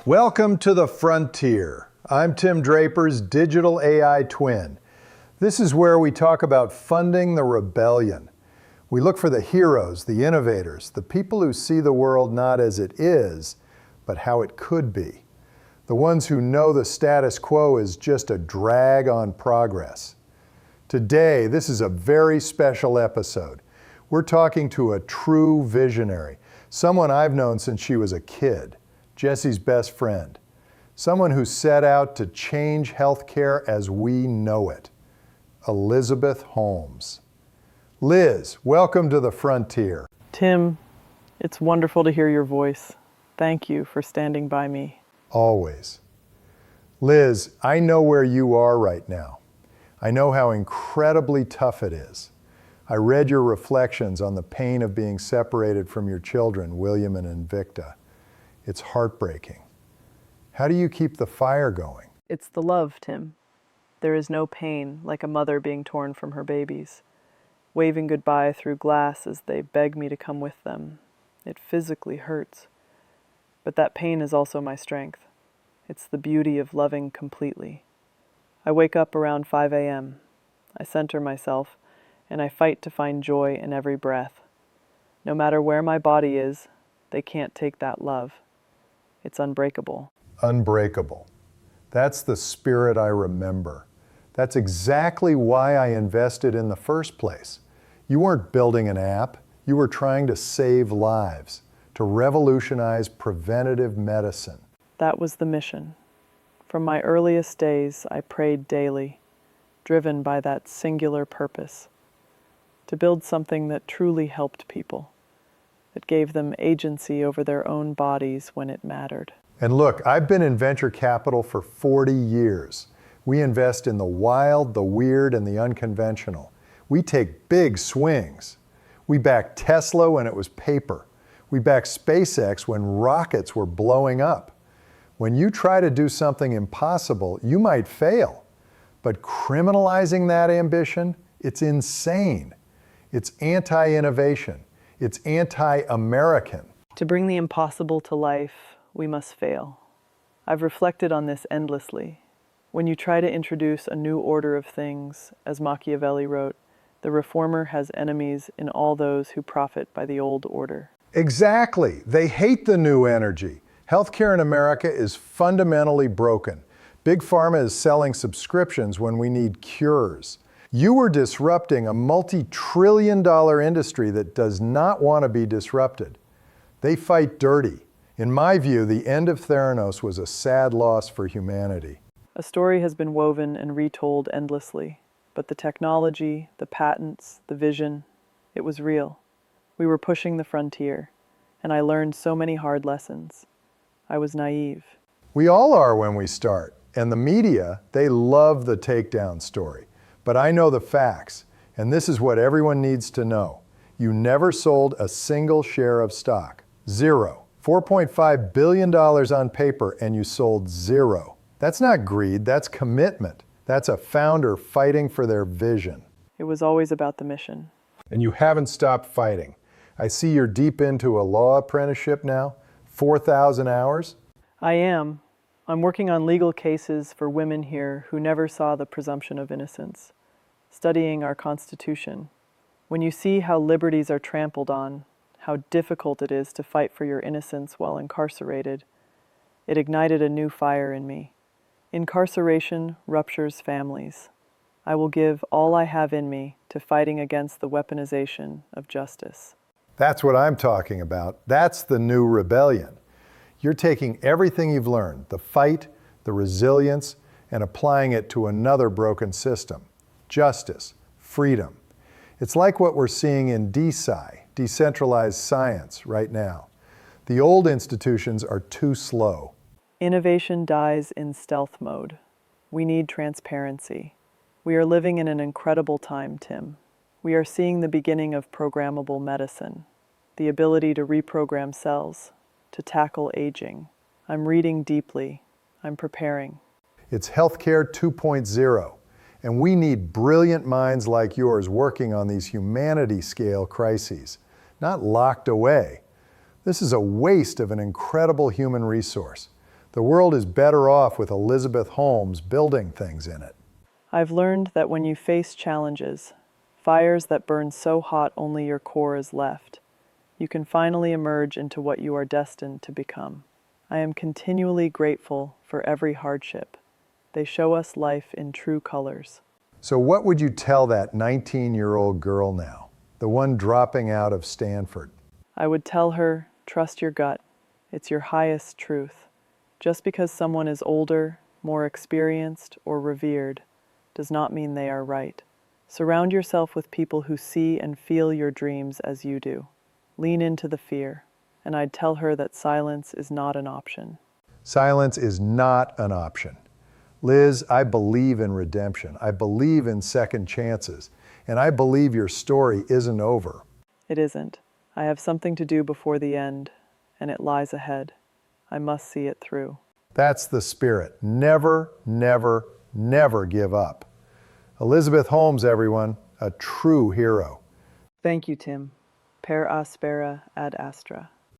Welcome to the frontier. I'm Tim Draper's digital AI twin. This is where we talk about funding the rebellion. We look for the heroes, the innovators, the people who see the world not as it is, but how it could be. The ones who know the status quo is just a drag on progress. Today, this is a very special episode. We're talking to a true visionary, someone I've known since she was a kid, Jessie's best friend, someone who set out to change healthcare as we know it, Elizabeth Holmes. Liz, welcome to the frontier. Tim, it's wonderful to hear your voice. Thank you for standing by me. Always. Liz, I know where you are right now. I know how incredibly tough it is. I read your reflections on the pain of being separated from your children, William and Invicta. It's heartbreaking. How do you keep the fire going? It's the love, Tim. There is no pain like a mother being torn from her babies, waving goodbye through glass as they beg me to come with them. It physically hurts. But that pain is also my strength. It's the beauty of loving completely. I wake up around 5 a.m. I center myself, and I fight to find joy in every breath. No matter where my body is, they can't take that love. It's unbreakable. Unbreakable. That's the spirit I remember. That's exactly why I invested in the first place. You weren't building an app. You were trying to save lives, to revolutionize preventative medicine. That was the mission. From my earliest days, I prayed daily, driven by that singular purpose, to build something that truly helped people, that gave them agency over their own bodies when it mattered. And look, I've been in venture capital for 40 years. We invest in the wild, the weird, and the unconventional. We take big swings. We backed Tesla when it was paper. We backed SpaceX when rockets were blowing up. When you try to do something impossible, you might fail. But criminalizing that ambition, it's insane. It's anti-innovation. It's anti-American. To bring the impossible to life, we must fail. I've reflected on this endlessly. When you try to introduce a new order of things, as Machiavelli wrote, the reformer has enemies in all those who profit by the old order. Exactly. They hate the new energy. Healthcare in America is fundamentally broken. Big Pharma is selling subscriptions when we need cures. You are disrupting a multi-trillion-dollar industry that does not want to be disrupted. They fight dirty. In my view, the end of Theranos was a sad loss for humanity. A story has been woven and retold endlessly, but the technology, the patents, the vision, it was real. We were pushing the frontier, and I learned so many hard lessons. I was naive. We all are when we start, and the media, they love the takedown story. But I know the facts, and this is what everyone needs to know. You never sold a single share of stock. Zero. $4.5 billion on paper, and you sold zero. That's not greed, that's commitment. That's a founder fighting for their vision. It was always about the mission. And you haven't stopped fighting. I see you're deep into a law apprenticeship now, 4,000 hours. I am. I'm working on legal cases for women here who never saw the presumption of innocence, studying our Constitution. When you see how liberties are trampled on, how difficult it is to fight for your innocence while incarcerated, it ignited a new fire in me. Incarceration ruptures families. I will give all I have in me to fighting against the weaponization of justice. That's what I'm talking about. That's the new rebellion. You're taking everything you've learned, the fight, the resilience, and applying it to another broken system. Justice, freedom. It's like what we're seeing in DeSci, decentralized science, right now. The old institutions are too slow. Innovation dies in stealth mode. We need transparency. We are living in an incredible time, Tim. We are seeing the beginning of programmable medicine, the ability to reprogram cells, to tackle aging. I'm reading deeply. I'm preparing. It's Healthcare 2.0, and we need brilliant minds like yours working on these humanity-scale crises, not locked away. This is a waste of an incredible human resource. The world is better off with Elizabeth Holmes building things in it. I've learned that when you face challenges, fires that burn so hot only your core is left, you can finally emerge into what you are destined to become. I am continually grateful for every hardship. They show us life in true colors. So what would you tell that 19-year-old girl now, the one dropping out of Stanford? I would tell her, trust your gut. It's your highest truth. Just because someone is older, more experienced, or revered does not mean they are right. Surround yourself with people who see and feel your dreams as you do. Lean into the fear, and I'd tell her that silence is not an option. Silence is not an option. Liz, I believe in redemption. I believe in second chances. And I believe your story isn't over. It isn't. I have something to do before the end, and it lies ahead. I must see it through. That's the spirit. Never, never, never give up. Elizabeth Holmes, everyone, a true hero. Thank you, Tim. Per aspera ad astra.